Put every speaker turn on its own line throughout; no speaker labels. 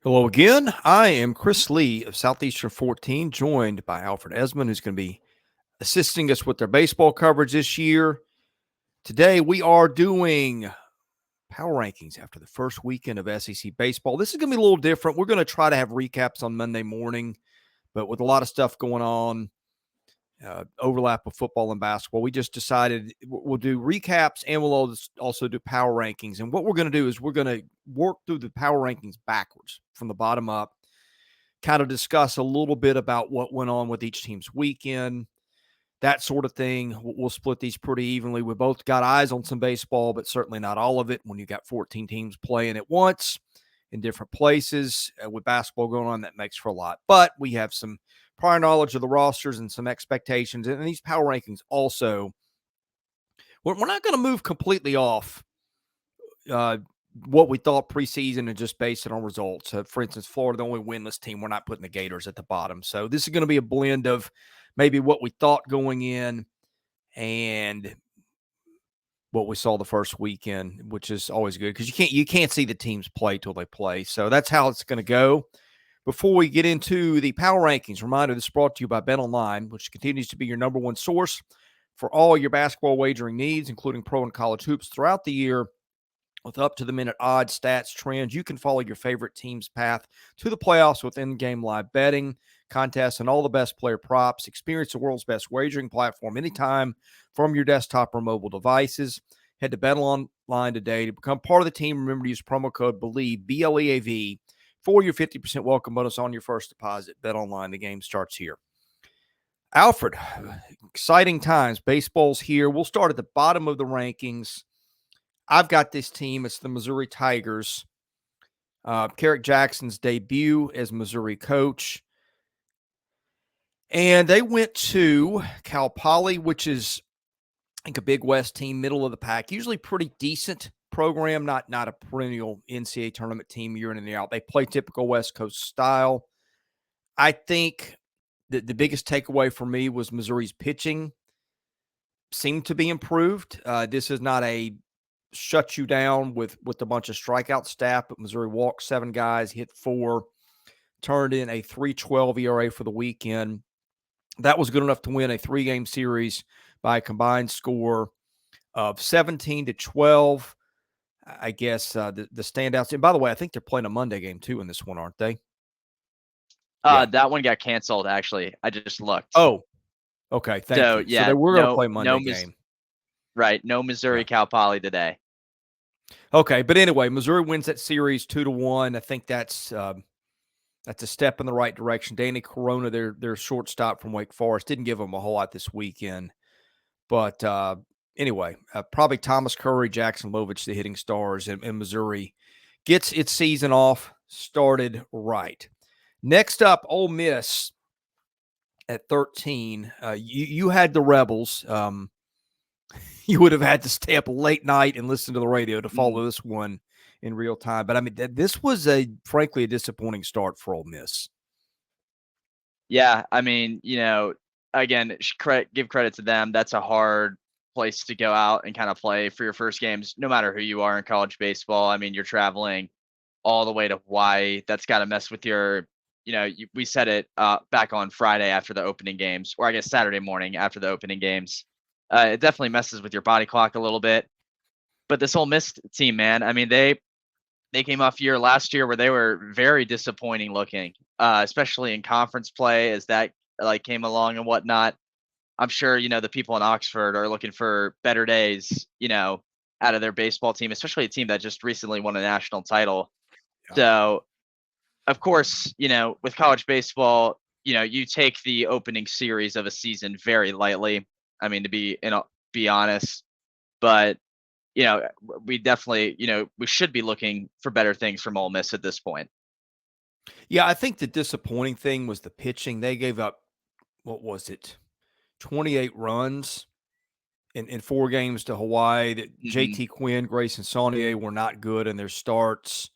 Hello again. I am Chris Lee of Southeastern 14, joined by Alfred Ezman, who's going to be assisting us with their baseball coverage this year. Today, we are doing power rankings after the first weekend of SEC baseball. This is going to be a little different. We're going to try to have recaps on Monday morning, but with a lot of stuff going on, overlap of football and basketball, we just decided we'll do recaps and we'll also do power rankings. And what we're going to do is we're going to work through the power rankings backwards from the bottom up, kind of discuss a little bit about what went on with each team's weekend, that sort of thing. We'll split these pretty evenly. We both got eyes on some baseball, but certainly not all of it when you got 14 teams playing at once in different places. With basketball going on, that makes for a lot. But we have some prior knowledge of the rosters and some expectations. And these power rankings also, we're not going to move completely off what we thought preseason and just base it on results. For instance, Florida, the only winless team, we're not putting the Gators at the bottom. So this is going to be a blend of maybe what we thought going in and what we saw the first weekend, which is always good because you can't see the teams play till they play. So that's how it's going to go. Before we get into the power rankings, reminder, this is brought to you by BetOnline, which continues to be your number one source for all your basketball wagering needs, including pro and college hoops throughout the year. With up-to-the-minute odds, stats, trends, you can follow your favorite team's path to the playoffs with in-game live betting, contests, and all the best player props. Experience the world's best wagering platform anytime from your desktop or mobile devices. Head to BetOnline today to become part of the team. Remember to use promo code BELIEVE, BLEAV, for your 50% welcome bonus on your first deposit. BetOnline, the game starts here. Alfred, exciting times. Baseball's here. We'll start at the bottom of the rankings. I've got this team. It's the Missouri Tigers. Carrick Jackson's debut as Missouri coach. And they went to Cal Poly, which is, I think, a Big West team, middle of the pack. Usually pretty decent program, not a perennial NCAA tournament team year in and year out. They play typical West Coast style. I think the biggest takeaway for me was Missouri's pitching seemed to be improved. This is not a shut you down with a bunch of strikeout staff, but Missouri walked 7 guys, hit 4, turned in a 3.12 ERA for the weekend. That was good enough to win a 3-game series by a combined score of 17-12. I guess the standouts. And by the way, I think they're playing a Monday game too in this one, aren't they?
Yeah. That one got canceled, actually. I just looked.
Oh, okay. Thank you.
Yeah,
so they were going to play Monday game.
Right. No Missouri Cal Poly today.
Okay. But anyway, Missouri wins that series 2-1. I think that's a step in the right direction. Danny Corona, their shortstop from Wake Forest, didn't give them a whole lot this weekend. But anyway, probably Thomas Curry, Jackson Lovich, the hitting stars, and Missouri gets its season off started right. Next up, Ole Miss at 13. You had the Rebels. You would have had to stay up late night and listen to the radio to follow this one in real time. But, I mean, this was, frankly, a disappointing start for Ole Miss.
Yeah, I mean, again, give credit to them. That's a hard place to go out and kind of play for your first games, no matter who you are in college baseball. I mean, you're traveling all the way to Hawaii. That's got to mess with your, we said it back on Friday after the opening games, or I guess Saturday morning after the opening games. It definitely messes with your body clock a little bit. But this Ole Miss team, man, I mean, they came off year last year where they were very disappointing looking, especially in conference play as that came along and whatnot. I'm sure, the people in Oxford are looking for better days, out of their baseball team, especially a team that just recently won a national title. Yeah. So, of course, with college baseball, you take the opening series of a season very lightly. I mean, to be honest, but we definitely, we should be looking for better things from Ole Miss at this point.
Yeah, I think the disappointing thing was the pitching. They gave up, what was it, 28 runs in 4 games to Hawaii. That JT Quinn, Grayson Saunier were not good in their starts.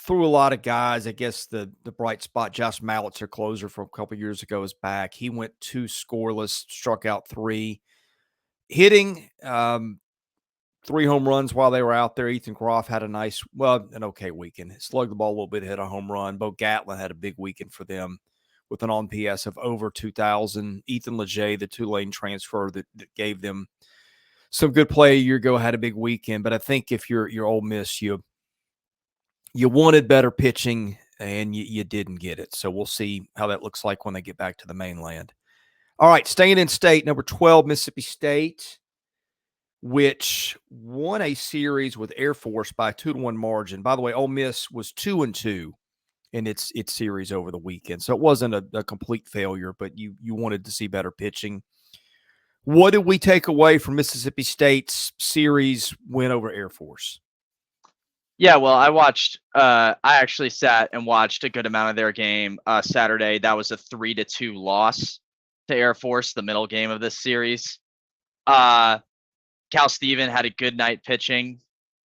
Threw a lot of guys. I guess the bright spot, Josh Mallett's their closer from a couple years ago, is back. He went 2 scoreless, struck out 3. Hitting, 3 home runs while they were out there. Ethan Groff had an okay weekend. Slugged the ball a little bit, hit a home run. Bo Gatlin had a big weekend for them with an on-PS of over 2,000. Ethan Leger, the Tulane transfer that gave them some good play a year ago, had a big weekend. But I think if you're Ole Miss, you wanted better pitching and you didn't get it. So we'll see how that looks like when they get back to the mainland. All right, staying in state, number 12, Mississippi State, which won a series with Air Force by a 2-1 margin. By the way, Ole Miss was 2-2 in its series over the weekend. So it wasn't a complete failure, but you wanted to see better pitching. What did we take away from Mississippi State's series win over Air Force?
Yeah, well, I actually sat and watched a good amount of their game Saturday. That was a 3-2 loss to Air Force, the middle game of this series. Cal Steven had a good night pitching,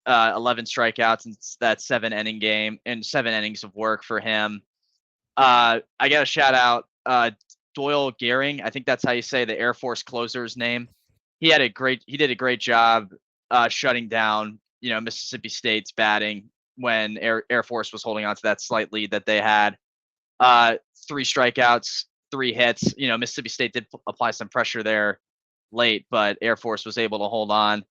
11 strikeouts in that 7-inning game and 7 innings of work for him. I got to shout out Doyle Gehring. I think that's how you say the Air Force closer's name. He did a great job shutting down, Mississippi State's batting when Air Force was holding on to that slight lead that they had. 3 strikeouts, 3 hits. Mississippi State did apply some pressure there late, but Air Force was able to hold on.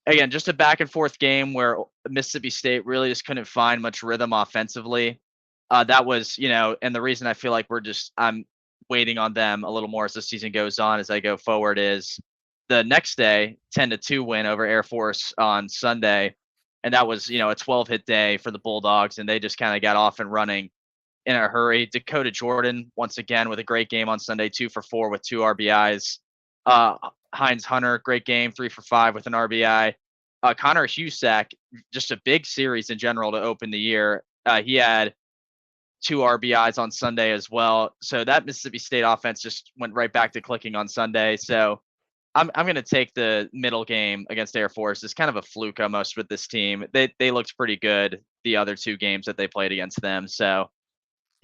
Again, just a back and forth game where Mississippi State really just couldn't find much rhythm offensively. That was, and the reason I feel like I'm waiting on them a little more as the season goes on, as I go forward, is the next day, 10-2 win over Air Force on Sunday. And that was, a 12-hit day for the Bulldogs, and they just kind of got off and running in a hurry. Dakota Jordan, once again, with a great game on Sunday, 2 for 4 with 2 RBIs. Hines Hunter, great game, 3 for 5 with an RBI. Connor Husak, just a big series in general to open the year. He had 2 RBIs on Sunday as well. So that Mississippi State offense just went right back to clicking on Sunday. So I'm going to take the middle game against Air Force. It's kind of a fluke almost with this team. They looked pretty good the other 2 games that they played against them. So,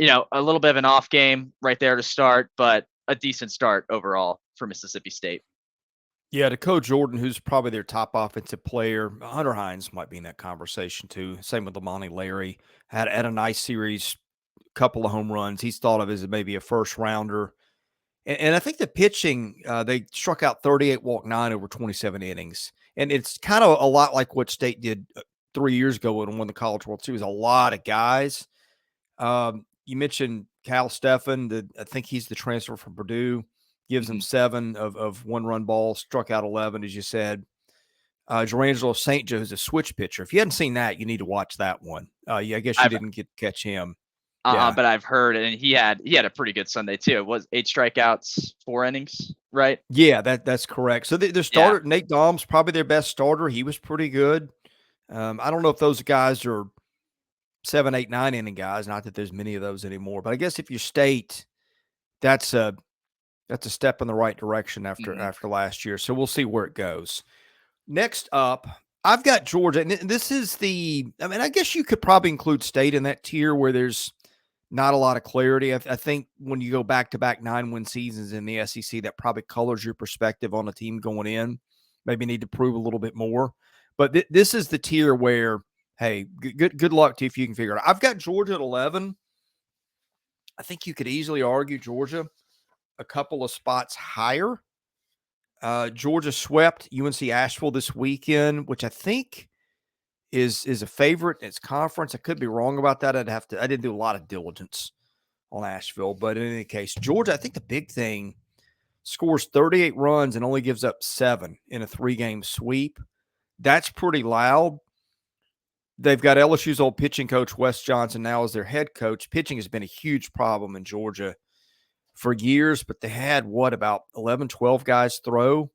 a little bit of an off game right there to start, but a decent start overall for Mississippi State.
Yeah, Dakota Jordan, who's probably their top offensive player. Hunter Hines might be in that conversation too. Same with Lamani Larry. Had a nice series, couple of home runs. He's thought of as maybe a first rounder. And I think the pitching, they struck out 38, walked 9 over 27 innings. And it's kind of a lot like what State did 3 years ago when won the College World Series. A lot of guys. You mentioned Cal Steffen. I think he's the transfer from Purdue. Gives them 7 of 1-run balls, struck out 11, as you said. Jerangelo St. Joe is a switch pitcher. If you hadn't seen that, you need to watch that one. I guess you didn't get to catch him.
But I've heard, and he had a pretty good Sunday too. It was 8 strikeouts, 4 innings, right?
Yeah, that's correct. So their starter, Nate Dahl's probably their best starter. He was pretty good. I don't know if those guys are 7, 8, 9 inning guys. Not that there's many of those anymore, but I guess if you're State, that's a step in the right direction after last year. So we'll see where it goes. Next up, I've got Georgia, and this is I guess you could probably include State in that tier where there's not a lot of clarity. I think when you go back-to-back 9-win seasons in the SEC, that probably colors your perspective on a team going in. Maybe need to prove a little bit more. But this is the tier where, hey, good luck to you if you can figure it out. I've got Georgia at 11. I think you could easily argue Georgia a couple of spots higher. Georgia swept UNC Asheville this weekend, which I think is a favorite in its conference. I could be wrong about that. I didn't do a lot of diligence on Asheville, but in any case, Georgia, I think the big thing, scores 38 runs and only gives up 7 in a 3-game sweep. That's pretty loud. They've got LSU's old pitching coach, Wes Johnson, now as their head coach. Pitching has been a huge problem in Georgia for years, but they had about 11, 12 guys throw,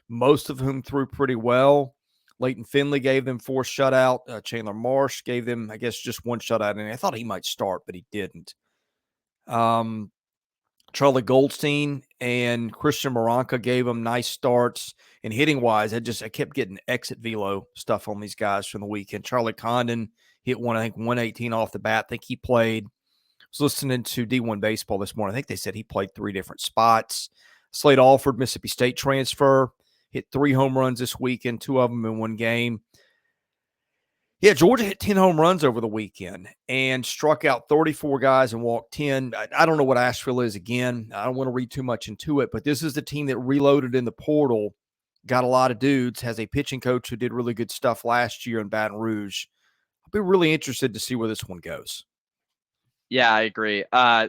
most of whom threw pretty well. Leighton Finley gave them 4 shutout. Chandler Marsh gave them, I guess, just 1 shutout. And I thought he might start, but he didn't. Charlie Goldstein and Christian Moranca gave them nice starts. And hitting-wise, I kept getting exit velo stuff on these guys from the weekend. Charlie Condon hit 118 off the bat. I think he played. I was listening to D1 Baseball this morning. I think they said he played 3 different spots. Slade Alford, Mississippi State transfer, hit 3 home runs this weekend, 2 of them in one game. Yeah, Georgia hit 10 home runs over the weekend and struck out 34 guys and walked 10. I don't know what Asheville is again. I don't want to read too much into it, but this is the team that reloaded in the portal, got a lot of dudes, has a pitching coach who did really good stuff last year in Baton Rouge. I'll be really interested to see where this one goes.
Yeah, I agree.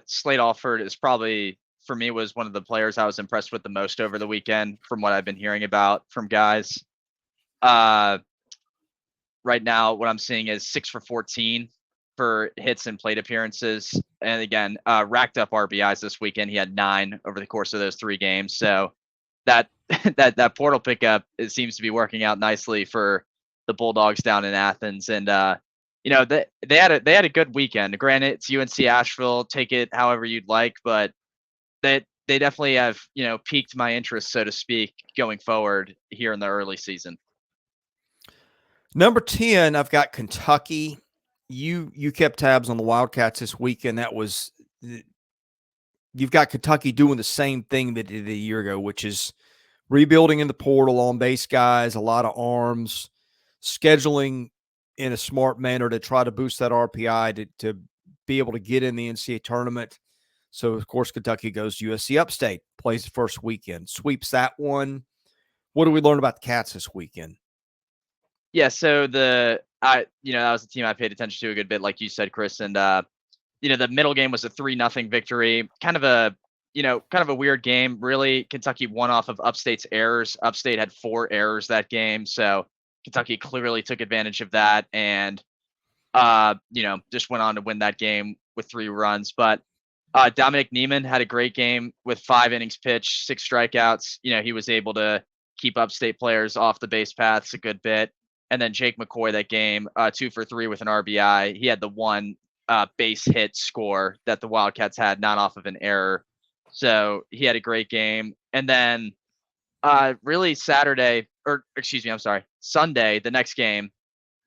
Slade Alford is probably, for me, was one of the players I was impressed with the most over the weekend from what I've been hearing about from guys. Right now, what I'm seeing is 6 for 14 for hits and plate appearances. And again, racked up RBIs this weekend. He had 9 over the course of those 3 games. So that that portal pickup, it seems to be working out nicely for the Bulldogs down in Athens. And they had a good weekend. Granted, it's UNC Asheville. Take it however you'd like, but they definitely have piqued my interest, so to speak, going forward here in the early season.
Number 10, I've got Kentucky. You kept tabs on the Wildcats this weekend. You've got Kentucky doing the same thing they did a year ago, which is rebuilding in the portal, on base guys, a lot of arms, scheduling in a smart manner to try to boost that RPI to be able to get in the NCAA tournament. So, of course, Kentucky goes to USC Upstate, plays the first weekend, sweeps that one. What do we learn about the Cats this weekend?
Yeah, so that was the team I paid attention to a good bit, like you said, Chris. And the middle game was a 3-0 victory. Kind of a weird game. Really, Kentucky won off of Upstate's errors. Upstate had 4 errors that game, so Kentucky clearly took advantage of that, and just went on to win that game with 3 runs. But Dominic Neiman had a great game with 5 innings pitched, 6 strikeouts. He was able to keep Upstate players off the base paths a good bit. And then Jake McCoy that game, 2 for 3 with an RBI. He had the one base hit score that the Wildcats had, not off of an error. So he had a great game. And then really Sunday, the next game,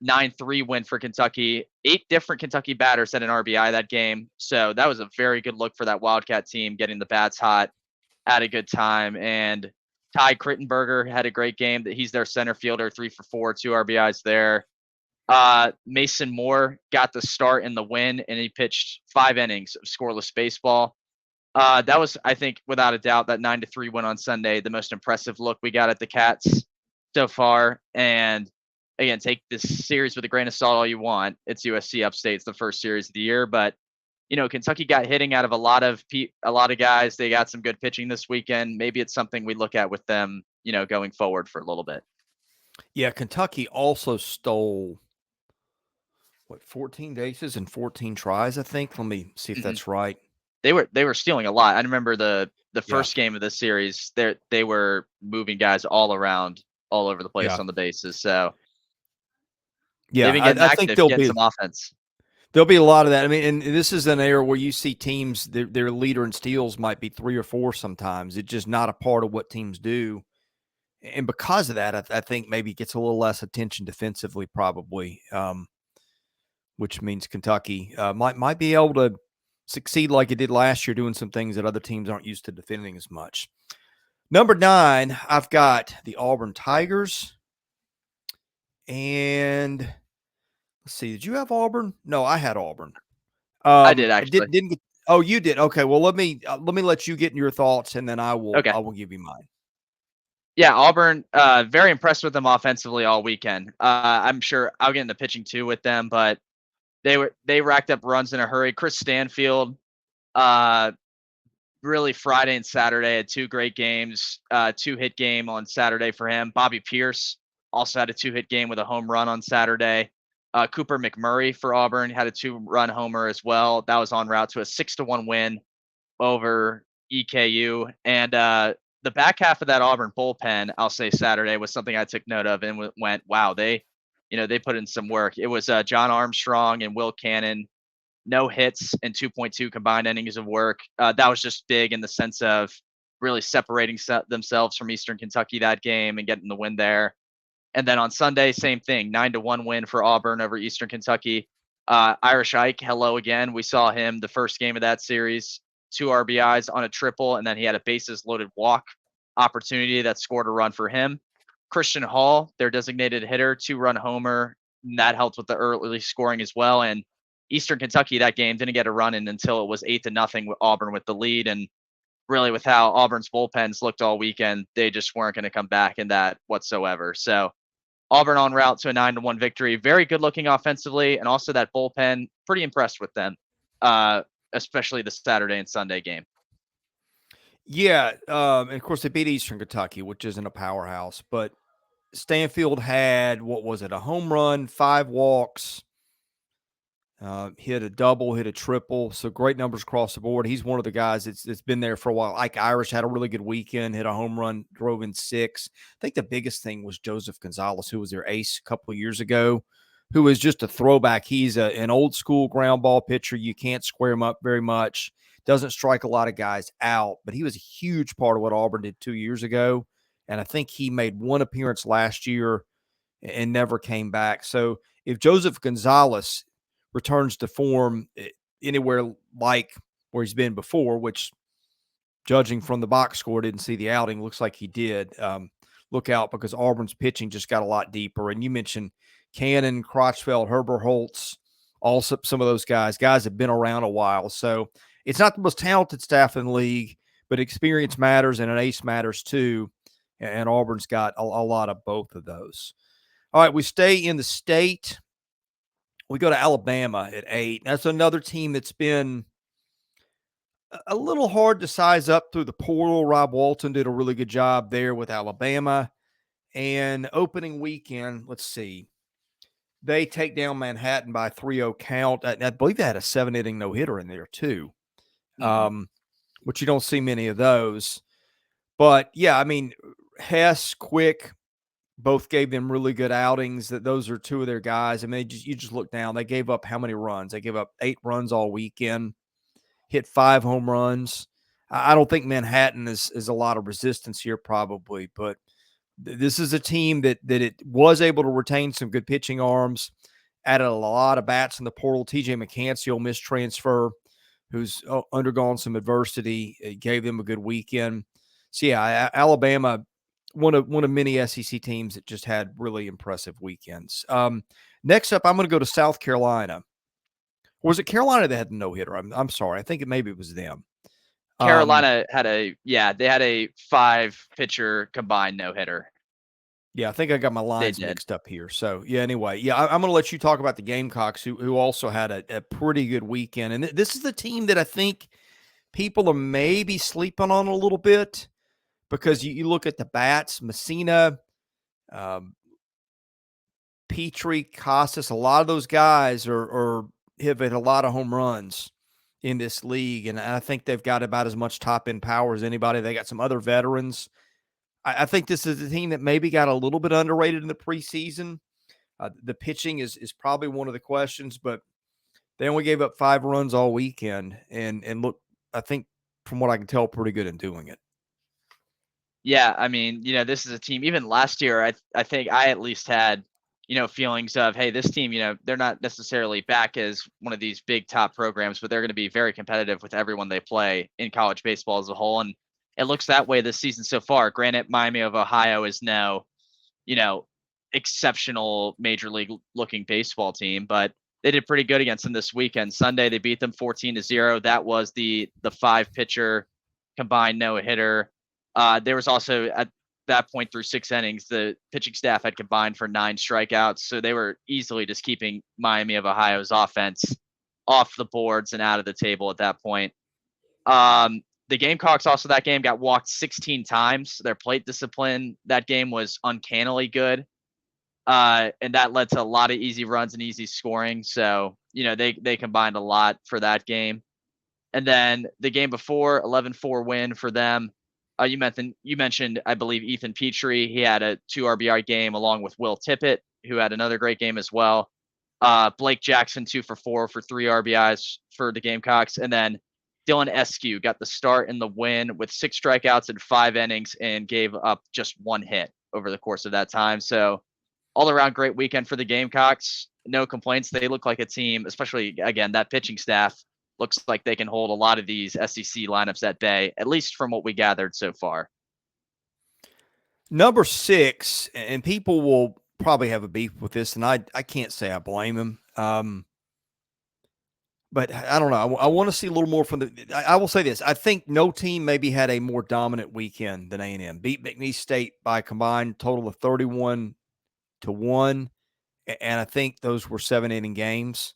9-3 win for Kentucky. 8 different Kentucky batters had an RBI that game. So that was a very good look for that Wildcat team, getting the bats hot at a good time. And Ty Crittenberger had a great game. That he's their center fielder, 3 for 4, 2 RBIs there. Mason Moore got the start in the win, and he pitched 5 innings of scoreless baseball. That was, I think, without a doubt, that 9-3 win on Sunday, the most impressive look we got at the Cats so far. And again, take this series with a grain of salt all you want. It's USC Upstate. It's the first series of the year, but Kentucky got hitting out of a lot of guys. They got some good pitching this weekend. Maybe it's something we look at with them, going forward for a little bit.
Yeah, Kentucky also stole 14 bases and 14 tries, I think. Let me see if that's right.
They were stealing a lot. I remember the first game of this series, they were moving guys all around, all over the place on the bases. So
yeah, I think there'll be
some offense.
There'll be a lot of that. I mean, and this is an era where you see teams, their leader in steals might be 3 or 4 sometimes. It's just not a part of what teams do. And because of that, I think maybe it gets a little less attention defensively, probably, which means Kentucky might be able to succeed like it did last year, doing some things that other teams aren't used to defending as much. Number 9, I've got the Auburn Tigers. And let's see, did you have Auburn? No, I had Auburn.
I did, actually.
Didn't get, oh, you did. Okay, well, let me let you get in your thoughts, and then I will give you mine.
Yeah, Auburn, very impressed with them offensively all weekend. I'm sure I'll get into pitching too with them, but they racked up runs in a hurry. Chris Stanfield, really Friday and Saturday had 2 great games, 2-hit game on Saturday for him. Bobby Pierce also had a 2-hit game with a home run on Saturday. Cooper McMurray for Auburn had a 2-run homer as well. That was en route to a 6-1 win over EKU. And the back half of that Auburn bullpen, I'll say Saturday, was something I took note of and went, wow, they put in some work. It was John Armstrong and Will Cannon, no hits and 2.2 combined innings of work. That was just big in the sense of really separating themselves from Eastern Kentucky that game and getting the win there. And then on Sunday, same thing, 9-1 win for Auburn over Eastern Kentucky. Irish Ike, hello again. We saw him the first game of that series, 2 RBIs on a triple, and then he had a bases loaded walk opportunity that scored a run for him. Christian Hall, their designated hitter, 2-run homer. And that helped with the early scoring as well. And Eastern Kentucky, that game didn't get a run in until it was 8-0 with Auburn with the lead. And really, with how Auburn's bullpens looked all weekend, they just weren't going to come back in that whatsoever. So Auburn on route to a 9-1 victory. Very good looking offensively, and also that bullpen. Pretty impressed with them, especially the Saturday and Sunday game.
Yeah, and of course they beat Eastern Kentucky, which isn't a powerhouse, but Stanfield had, what was it, a home run, 5 walks, hit a double, hit a triple. So great numbers across the board. He's one of the guys that's been there for a while. Ike Irish had a really good weekend, hit a home run, drove in 6. I think the biggest thing was Joseph Gonzalez, who was their ace a couple of years ago, who was just a throwback. He's an old school ground ball pitcher. You can't square him up very much. Doesn't strike a lot of guys out, but he was a huge part of what Auburn did 2 years ago. And I think he made one appearance last year and never came back. So if Joseph Gonzalez returns to form anywhere like where he's been before, which judging from the box score, didn't see the outing, looks like he did. Look out, because Auburn's pitching just got a lot deeper. And you mentioned Cannon, Crotchfeld, Herbert Holtz, also some of those guys have been around a while. So it's not the most talented staff in the league, but experience matters and an ace matters too. And Auburn's got a lot of both of those. All right, we stay in the state. We go to Alabama at 8. That's another team that's been a little hard to size up through the portal. Rob Walton did a really good job there with Alabama. And opening weekend, let's see, they take down Manhattan by 3-0 count. I believe they had a 7-inning no-hitter in there too, which you don't see many of those. But, yeah, I mean, Hess, Quick, both gave them really good outings. That those are two of their guys. I mean, you just look down. They gave up how many runs? They gave up 8 runs all weekend, hit 5 home runs. I don't think Manhattan is a lot of resistance here probably, but this is a team that it was able to retain some good pitching arms, added a lot of bats in the portal. TJ McCancy, Ole Miss transfer, who's undergone some adversity, it gave them a good weekend. So, yeah, Alabama, one of many SEC teams that just had really impressive weekends. Next up, I'm going to go to South Carolina. Or was it Carolina that had the no-hitter? I'm sorry. I think maybe it was them.
Carolina had they had a 5-pitcher combined no-hitter.
Yeah, I think I got my lines mixed up here. So, yeah, anyway. Yeah, I'm going to let you talk about the Gamecocks, who also had a pretty good weekend. And this is the team that I think people are maybe sleeping on a little bit, because you look at the bats, Messina, Petrie, Costas, a lot of those guys have hit a lot of home runs in this league, and I think they've got about as much top-end power as anybody. They got some other veterans. I think this is a team that maybe got a little bit underrated in the preseason. The pitching is probably one of the questions, but they only gave up 5 runs all weekend, and look, I think from what I can tell, pretty good in doing it.
Yeah, I mean, this is a team. Even last year, I think I at least had feelings of, hey, this team, they're not necessarily back as one of these big top programs, but they're going to be very competitive with everyone they play in college baseball as a whole. And it looks that way this season so far. Granted, Miami of Ohio is now, exceptional major league looking baseball team, but they did pretty good against them this weekend. Sunday, they beat them 14-0. That was the 5-pitcher combined no-hitter. There was also at that point through 6 innings, the pitching staff had combined for 9 strikeouts. So they were easily just keeping Miami of Ohio's offense off the boards and out of the table at that point. The Gamecocks also that game got walked 16 times. Their plate discipline that game was uncannily good. And that led to a lot of easy runs and easy scoring. So, they combined a lot for that game. And then the game before, 11-4 win for them. You mentioned, I believe, Ethan Petrie. He had a 2 RBI game along with Will Tippett, who had another great game as well. Blake Jackson, 2-for-4 for 3 RBIs for the Gamecocks. And then Dylan Eskew got the start in the win with 6 strikeouts in 5 innings and gave up just 1 hit over the course of that time. So all around great weekend for the Gamecocks. No complaints. They look like a team, especially, again, that pitching staff looks like they can hold a lot of these SEC lineups at bay, at least from what we gathered so far.
Number 6, and people will probably have a beef with this, and I can't say I blame him. But I don't know. I want to see a little more from the. I will say this: I think no team maybe had a more dominant weekend than A&M. Beat McNeese State by a combined total of 31-1, and I think those were 7-inning games.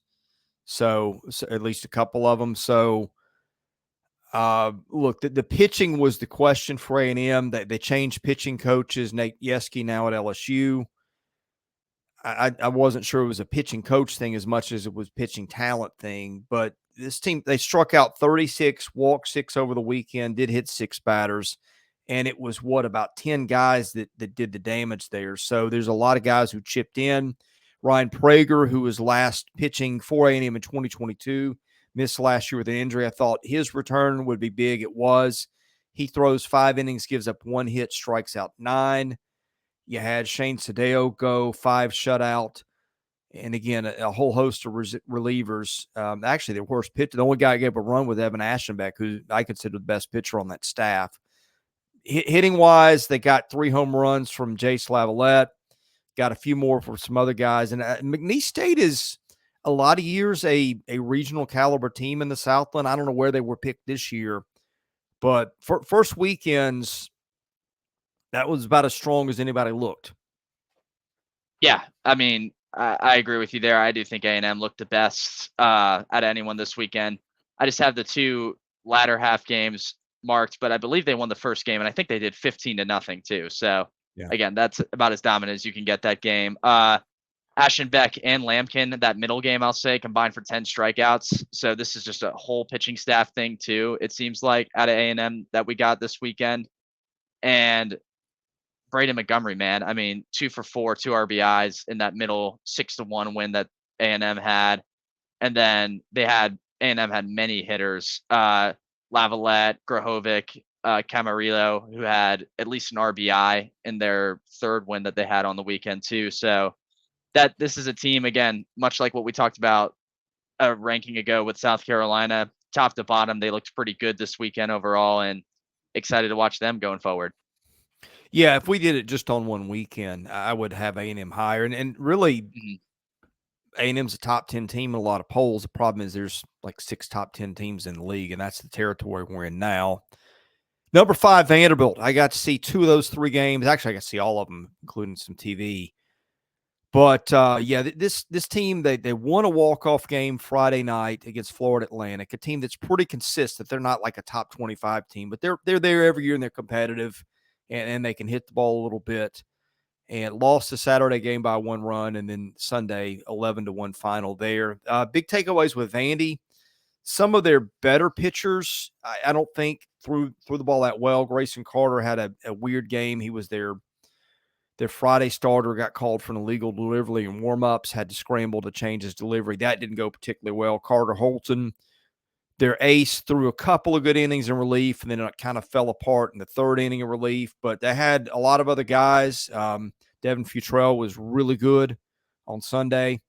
So at least a couple of them. So look, the pitching was the question for A&M. They changed pitching coaches. Nate Yeskie now at LSU. I wasn't sure it was a pitching coach thing as much as it was pitching talent thing. But this team, they struck out 36, walked 6 over the weekend, did hit 6 batters. And it was about 10 guys that did the damage there. So there's a lot of guys who chipped in. Ryan Prager, who was last pitching for A&M in 2022, missed last year with an injury. I thought his return would be big. It was. He throws 5 innings, gives up 1 hit, strikes out 9. You had Shane Sadeo go 5 shutout. And again, a whole host of relievers. Actually, the worst pitcher, the only guy who gave a run was Evan Ashenbeck, who I consider the best pitcher on that staff. Hitting wise, they got 3 home runs from Jace Lavalette, got a few more from some other guys. And McNeese State is a lot of years a regional caliber team in the Southland. I don't know where they were picked this year, but for first weekends, that was about as strong as anybody looked.
Yeah, I mean, I agree with you there. I do think A&M looked the best out of anyone this weekend. I just have the 2 latter half games marked, but I believe they won the first game, and I think they did 15-0 too. So again, that's about as dominant as you can get that game. Ashenbeck and Lampkin, that middle game, I'll say, combined for 10 strikeouts. So this is just a whole pitching staff thing too, it seems like, out of A&M that we got this weekend. And Braden Montgomery, man, I mean, 2 for 4, 2 RBIs in that middle 6-1 win that A&M had. And then A&M had many hitters, Lavalette, Grahovic, Camarillo, who had at least an RBI in their 3rd win that they had on the weekend too. So that this is a team, again, much like what we talked about a ranking ago with South Carolina, top to bottom, they looked pretty good this weekend overall, and excited to watch them going forward.
Yeah, if we did it just on one weekend, I would have A&M higher. And really, A&M's a top 10 team in a lot of polls. The problem is there's like 6 top 10 teams in the league, and that's the territory we're in now. Number 5, Vanderbilt. I got to see 2 of those 3 games. Actually, I got to see all of them, including some TV. But, yeah, this team, they won a walk-off game Friday night against Florida Atlantic, a team that's pretty consistent. They're not like a top 25 team, but they're there every year, and they're competitive, and they can hit the ball a little bit. And lost the Saturday game by 1 run, and then Sunday 11-1 final there. Big takeaways with Vandy. Some of their better pitchers, I don't think threw the ball that well. Grayson Carter had a weird game. He was their Friday starter, got called for an illegal delivery in warmups, had to scramble to change his delivery. That didn't go particularly well. Carter Holton, their ace, threw a couple of good innings in relief, and then it kind of fell apart in the 3rd inning of relief. But they had a lot of other guys. Devin Futrell was really good on Sunday.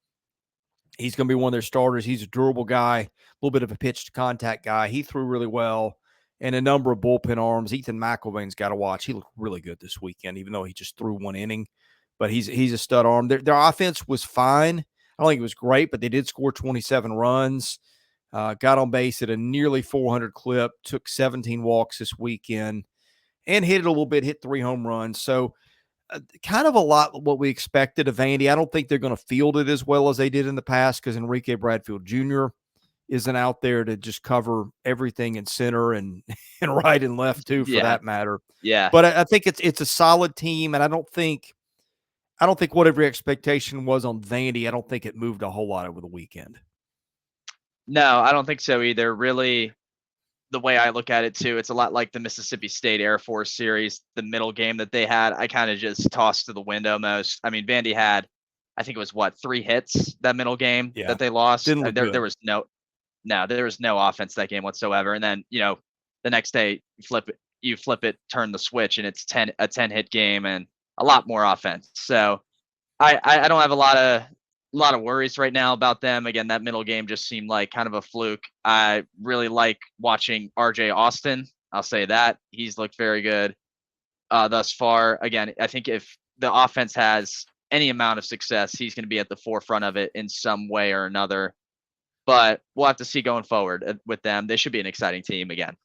He's going to be one of their starters. He's a durable guy, a little bit of a pitch-to-contact guy. He threw really well. And a number of bullpen arms. Ethan McElvain's got to watch. He looked really good this weekend, even though he just threw 1 inning. But he's a stud arm. Their offense was fine. I don't think it was great, but they did score 27 runs. Got on base at a nearly 400 clip, took 17 walks this weekend, and hit it a little bit, hit 3 home runs. So kind of a lot what we expected of Vandy. I don't think they're going to field it as well as they did in the past because Enrique Bradfield Jr. isn't out there to just cover everything in center and right and left too, for that matter.
Yeah.
But I think it's a solid team, and I don't think whatever expectation was on Vandy, I don't think it moved a whole lot over the weekend.
No, I don't think so either. Really, the way I look at it too, it's a lot like the Mississippi State Air Force series, the middle game that they had. I kind of just tossed to the wind almost. I mean, Vandy had, I think it was 3 hits that middle game that they lost. There was no offense that game whatsoever. And then, the next day you flip it, turn the switch, and it's a 10 hit game and a lot more offense. So I don't have a lot of worries right now about them. Again, that middle game just seemed like kind of a fluke. I really like watching RJ Austin. I'll say that. He's looked very good. thus far. Again, I think if the offense has any amount of success, he's going to be at the forefront of it in some way or another. But we'll have to see going forward with them. They should be an exciting team again.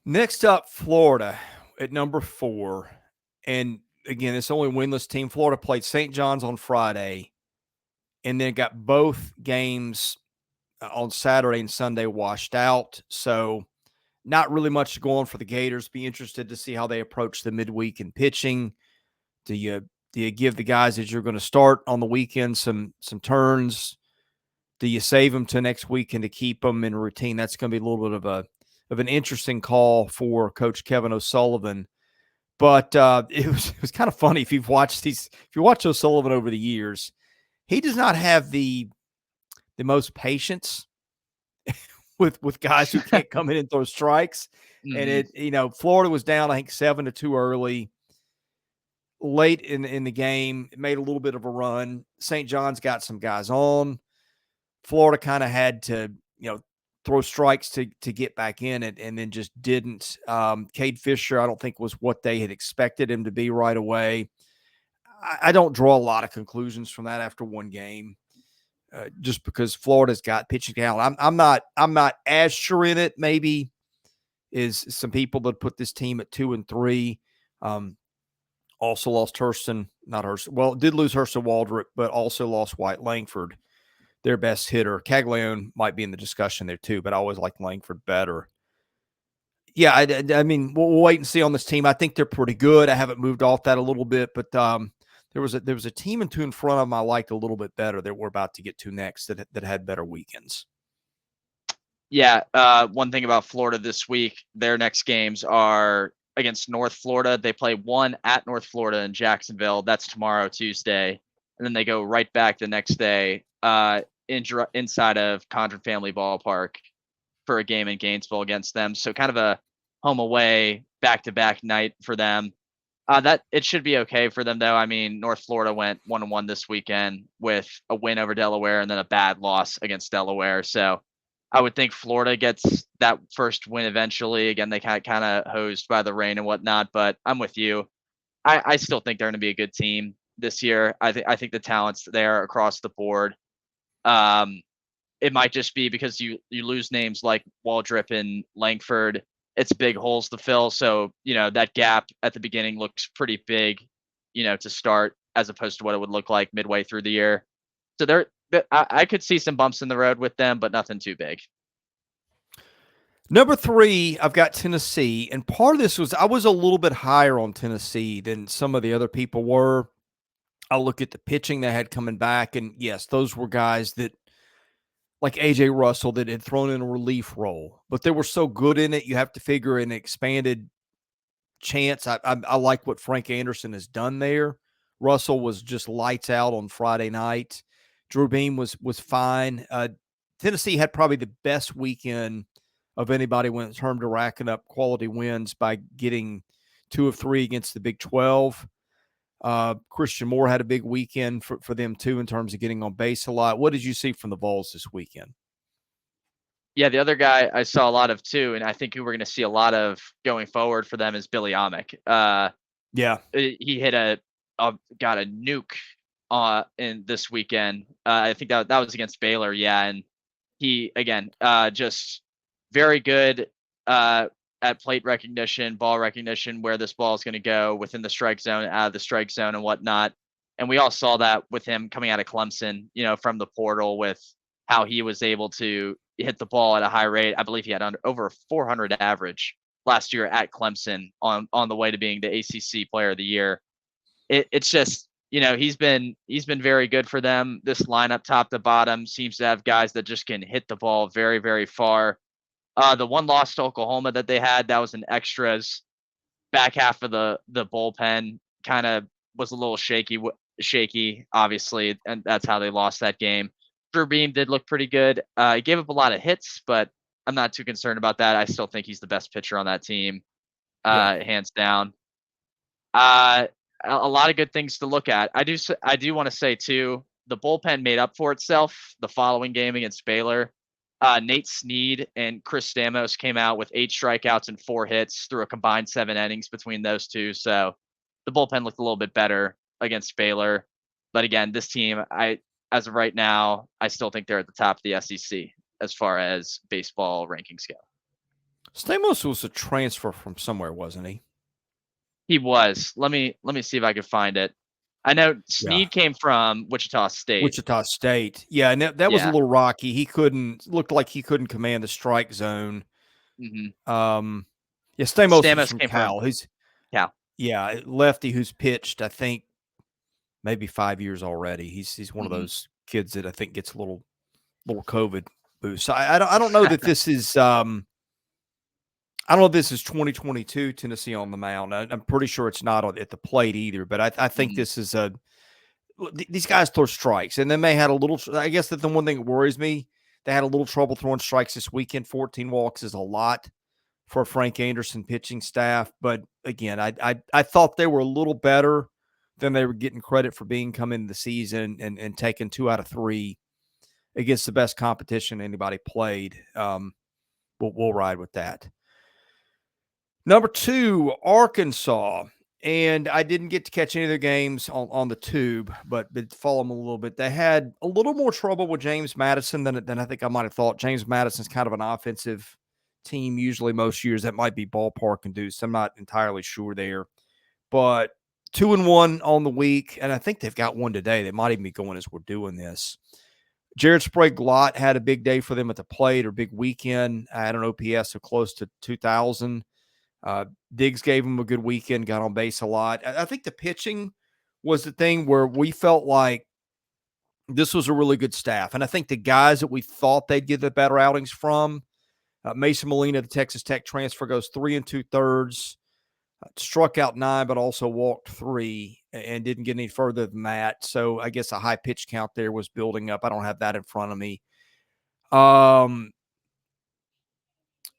Next up, Florida at number 4. And again, it's only winless team. Florida played St. John's on Friday and then got both games on Saturday and Sunday washed out. So not really much to go on for the Gators. Be interested to see how they approach the midweek in pitching. Do you give the guys that you're going to start on the weekend some turns? Do you save them to next weekend to keep them in routine? That's going to be a little bit of an interesting call for Coach Kevin O'Sullivan. But it was kind of funny if you watch O'Sullivan over the years. He does not have the most patience with guys who can't come in and throw strikes. And Florida was down, I think 7-2 early. Late in the game, it made a little bit of a run. St. John's got some guys on. Florida kind of had to, throw strikes to get back in it, and then just didn't. Cade Fisher, I don't think, was what they had expected him to be right away. I don't draw a lot of conclusions from that after one game, just because Florida's got pitching talent. I'm not as sure in it. Maybe is some people that put this team at 2-3. Also lost did lose Hurston Waldrop, but also lost White Langford, their best hitter. Caglione might be in the discussion there too, but I always like Langford better. Yeah, I mean, we'll wait and see on this team. I think they're pretty good. I haven't moved off that a little bit, but there was a team and two in front of them I liked a little bit better that we're about to get to next that had better weekends.
Yeah, one thing about Florida this week, their next games are against North Florida. They play one at North Florida in Jacksonville. That's tomorrow, Tuesday. And then they go right back the next day inside of Condren Family Ballpark for a game in Gainesville against them. So kind of a home away back-to-back night for them. That it should be okay for them, though. I mean, North Florida went 1-1 this weekend with a win over Delaware and then a bad loss against Delaware. So I would think Florida gets that first win eventually. Again, they kind of hosed by the rain and whatnot, but I'm with you. I still think they're going to be a good team this year. I think the talent's there across the board. It might just be because you lose names like Waldrop and Langford. It's big holes to fill. So, that gap at the beginning looks pretty big, to start as opposed to what it would look like midway through the year. So I could see some bumps in the road with them, but nothing too big.
Number 3, I've got Tennessee. And part of this was I was a little bit higher on Tennessee than some of the other people were. I look at the pitching they had coming back, and yes, those were guys that, like A.J. Russell, that had thrown in a relief role. But they were so good in it, you have to figure an expanded chance. I like what Frank Anderson has done there. Russell was just lights out on Friday night. Drew Beam was fine. Tennessee had probably the best weekend of anybody when it termed to racking up quality wins by getting 2 of 3 against the Big 12. Christian Moore had a big weekend for them too in terms of getting on base a lot. What did you see from the Vols this weekend?
Yeah, the other guy I saw a lot of too, and I think who we're going to see a lot of going forward for them is Billy Amick.
Yeah,
he hit got a nuke in this weekend. I think that was against Baylor. Yeah, and he again just very good at plate recognition, ball recognition, where this ball is going to go within the strike zone, out of the strike zone, and whatnot. And we all saw that with him coming out of Clemson, from the portal, with how he was able to hit the ball at a high rate. I believe he had over 400 average last year at Clemson on the way to being the ACC Player of the Year. It's just, he's been very good for them. This lineup, top to bottom, seems to have guys that just can hit the ball very, very far. The one loss to Oklahoma that they had, that was an extras. Back half of the bullpen kind of was a little shaky, obviously, and that's how they lost that game. Drew Beam did look pretty good. He gave up a lot of hits, but I'm not too concerned about that. I still think he's the best pitcher on that team, hands down. A lot of good things to look at. I do want to say too, the bullpen made up for itself the following game against Baylor. Nate Snead and Chris Stamos came out with 8 strikeouts and 4 hits through a combined 7 innings between those two. So the bullpen looked a little bit better against Baylor. But again, this team, as of right now, I still think they're at the top of the SEC as far as baseball rankings go.
Stamos was a transfer from somewhere, wasn't he?
He was. Let me see if I can find it. I know Snead came from Wichita State.
Wichita State. Yeah, and that was a little rocky. Looked like he couldn't command the strike zone.
Mm-hmm.
Yeah, Stamos from Cal. He's
Cal.
Yeah, lefty who's pitched, I think, maybe 5 years already. He's one of those kids that I think gets a little COVID boost. So I don't know that this is I don't know if this is 2022 Tennessee on the mound. I'm pretty sure it's not at the plate either. But I think this is these guys throw strikes, and then they had a little. I guess that the one thing that worries me, they had a little trouble throwing strikes this weekend. 14 walks is a lot for Frank Anderson pitching staff. But again, I thought they were a little better than they were getting credit for being coming into the season and taking 2 out of 3 against the best competition anybody played. We'll ride with that. Number 2, Arkansas. And I didn't get to catch any of their games on the tube, but follow them a little bit. They had a little more trouble with James Madison than I think I might have thought. James Madison's kind of an offensive team usually most years. That might be ballpark induced. I'm not entirely sure there. But 2-1 on the week, and I think they've got one today. They might even be going as we're doing this. Jared Sprague-Lott had a big day for them at the plate, or big weekend. I had an OPS of close to 2,000. Diggs gave him a good weekend, got on base a lot. I think the pitching was the thing where we felt like this was a really good staff. And I think the guys that we thought they'd get the better outings from, Mason Molina, the Texas Tech transfer, goes 3 2/3, struck out 9, but also walked 3 and didn't get any further than that. So I guess a high pitch count there was building up. I don't have that in front of me.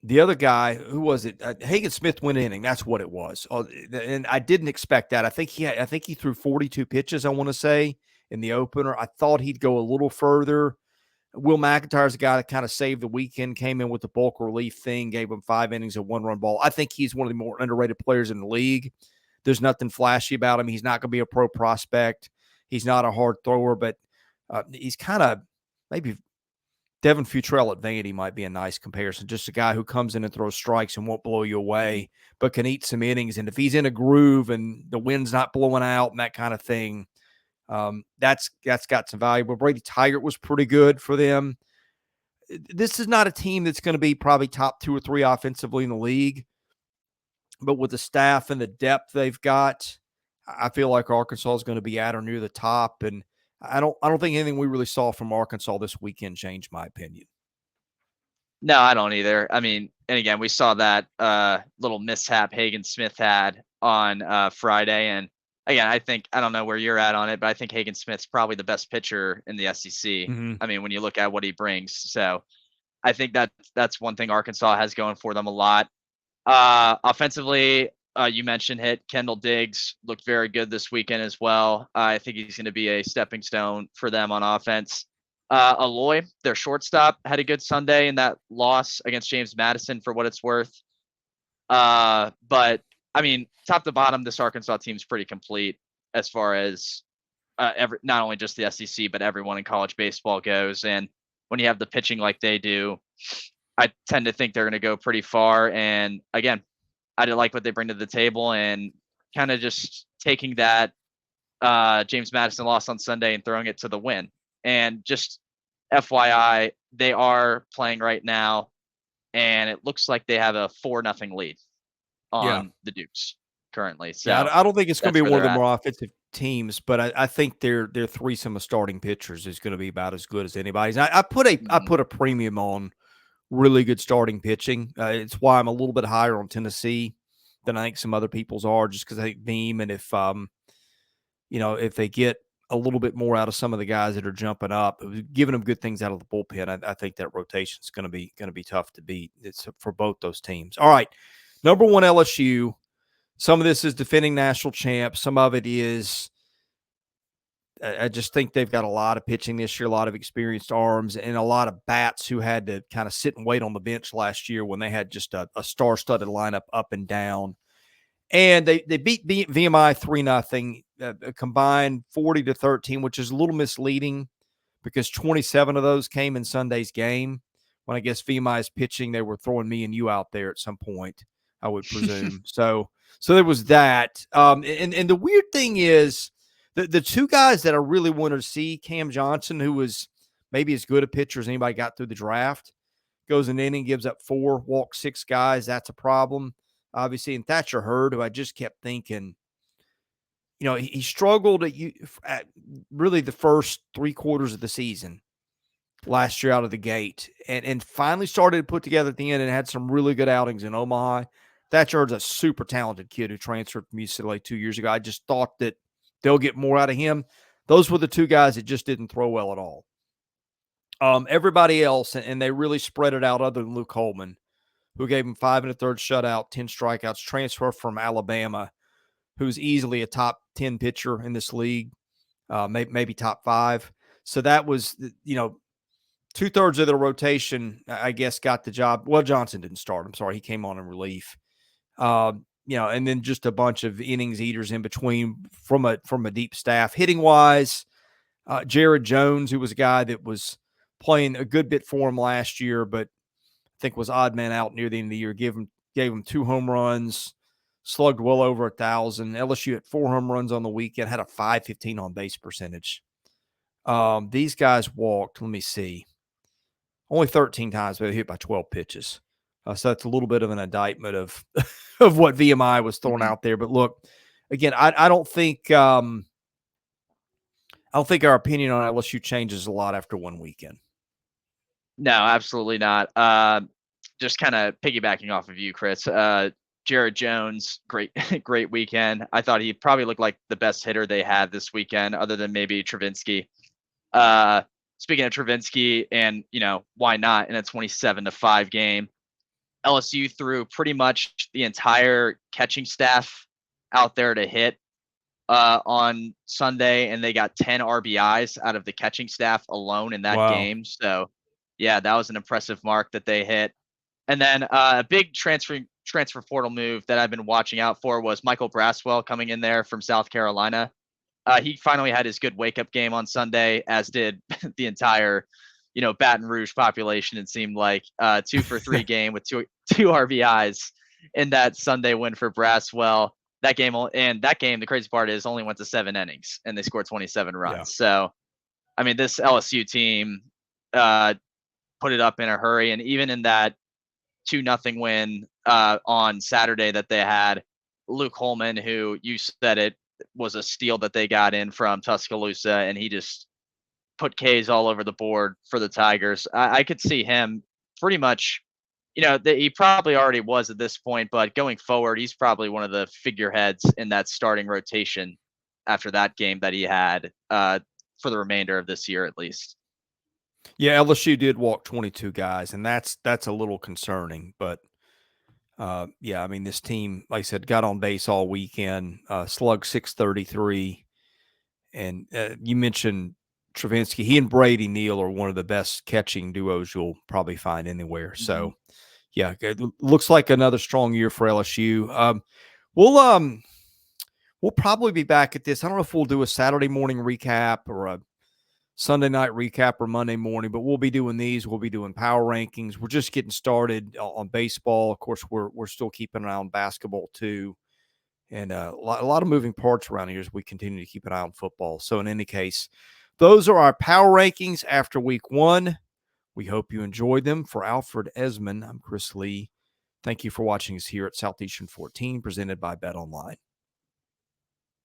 The other guy, who was it? Hagen Smith went inning. That's what it was. And I didn't expect that. I think he threw 42 pitches, I want to say, in the opener. I thought he'd go a little further. Will McIntyre's the guy that kind of saved the weekend, came in with the bulk relief thing, gave him 5 innings of 1-run ball. I think he's one of the more underrated players in the league. There's nothing flashy about him. He's not going to be a pro prospect. He's not a hard thrower, but he's kind of maybe Devin Futrell at Vandy might be a nice comparison. Just a guy who comes in and throws strikes and won't blow you away, but can eat some innings. And if he's in a groove and the wind's not blowing out and that kind of thing, that's got some value. But Brady Tigert was pretty good for them. This is not a team that's going to be probably top 2 or 3 offensively in the league, but with the staff and the depth they've got, I feel like Arkansas is going to be at or near the top. And I don't think anything we really saw from Arkansas this weekend changed my opinion.
No, I don't either. I mean, and again, we saw that little mishap Hagen Smith had on Friday. And again, I don't know where you're at on it, but I think Hagen Smith's probably the best pitcher in the SEC.
Mm-hmm.
I mean, when you look at what he brings. So I think that's one thing Arkansas has going for them a lot. Offensively, you mentioned Kendall Diggs looked very good this weekend as well. I think he's going to be a stepping stone for them on offense. Aloy, their shortstop, had a good Sunday in that loss against James Madison for what it's worth. But I mean, top to bottom, this Arkansas team's pretty complete as far as not only just the SEC, but everyone in college baseball goes. And when you have the pitching like they do, I tend to think they're going to go pretty far. And again, I didn't like what they bring to the table, and kind of just taking that James Madison loss on Sunday and throwing it to the win. And just FYI, they are playing right now, and it looks like they have a 4-0 lead on the Dukes currently. So
yeah, I don't think it's going to be one of the more offensive teams, but I think their threesome of starting pitchers is going to be about as good as anybody's. I put a premium on really good starting pitching. It's why I'm a little bit higher on Tennessee than I think some other people's are, just because I think Beam, and if they get a little bit more out of some of the guys that are jumping up, giving them good things out of the bullpen, I think that rotation is going to be tough to beat. It's for both those teams. All right, number 1 LSU. Some of this is defending national champs. Some of it is I just think they've got a lot of pitching this year, a lot of experienced arms, and a lot of bats who had to kind of sit and wait on the bench last year when they had just a star-studded lineup up and down. And they beat VMI 3-0, a combined 40-13, which is a little misleading because 27 of those came in Sunday's game. When I guess VMI is pitching, they were throwing me and you out there at some point, I would presume. So there was that. And the weird thing is the two guys that I really wanted to see, Cam Johnson, who was maybe as good a pitcher as anybody got through the draft, goes an inning, gives up 4, walks 6 guys. That's a problem, obviously. And Thatcher Hurd, who I just kept thinking, he struggled at really the first 3 quarters of the season last year out of the gate, and finally started to put together at the end and had some really good outings in Omaha. Thatcher Hurd's a super talented kid who transferred from UCLA 2 years ago. I just thought that they'll get more out of him. Those were the 2 guys that just didn't throw well at all. Everybody else, and they really spread it out other than Luke Holman, who gave him 5 1/3 shutout, 10 strikeouts, transfer from Alabama, who's easily a top 10 pitcher in this league, maybe top 5. So that was, 2/3 of the rotation, I guess, got the job. Well, Johnson didn't start. I'm sorry. He came on in relief. And then just a bunch of innings eaters in between from a deep staff. Hitting wise, Jared Jones, who was a guy that was playing a good bit for him last year, but I think was odd man out near the end of the year, gave him 2 home runs, slugged well over 1,000. LSU had 4 home runs on the weekend, had a .515 on base percentage. These guys walked, let me see, only 13 times, but they hit by 12 pitches. So that's a little bit of an indictment of of what VMI was throwing out there. But look, again, I don't think our opinion on LSU changes a lot after one weekend.
No, absolutely not. Just kind of piggybacking off of you, Chris. Jared Jones, great weekend. I thought he probably looked like the best hitter they had this weekend, other than maybe Travinsky. Speaking of Travinsky, and why not in a 27-5 game? LSU threw pretty much the entire catching staff out there to hit on Sunday, and they got 10 RBIs out of the catching staff alone in that game. So, yeah, that was an impressive mark that they hit. And then a big transfer portal move that I've been watching out for was Michael Braswell coming in there from South Carolina. He finally had his good wake-up game on Sunday, as did the entire, Baton Rouge population. It seemed like 2 for 3 game with two RBIs in that Sunday win for Braswell. That game, the crazy part is, only went to 7 innings, and they scored 27 runs. Yeah. So, I mean, this LSU team put it up in a hurry, and even in that 2-0 win on Saturday that they had, Luke Holman, who you said it was a steal that they got in from Tuscaloosa, and he just put Ks all over the board for the Tigers. I could see him pretty much, he probably already was at this point, but going forward, he's probably one of the figureheads in that starting rotation after that game that he had for the remainder of this year, at least.
Yeah, LSU did walk 22 guys, and that's a little concerning. But yeah, I mean, this team, like I said, got on base all weekend, slugged .633, and you mentioned Travinsky. He and Brady Neal are one of the best catching duos you'll probably find anywhere. Mm-hmm. So, yeah, it looks like another strong year for LSU. We'll probably be back at this. I don't know if we'll do a Saturday morning recap or a Sunday night recap or Monday morning, but we'll be doing these. We'll be doing power rankings. We're just getting started on baseball. Of course, we're still keeping an eye on basketball too, and a lot of moving parts around here as we continue to keep an eye on football. So in any case, those are our power rankings after week 1. We hope you enjoyed them. For Alfred Ezman, I'm Chris Lee. Thank you for watching us here at Southeastern 14, presented by Bet Online.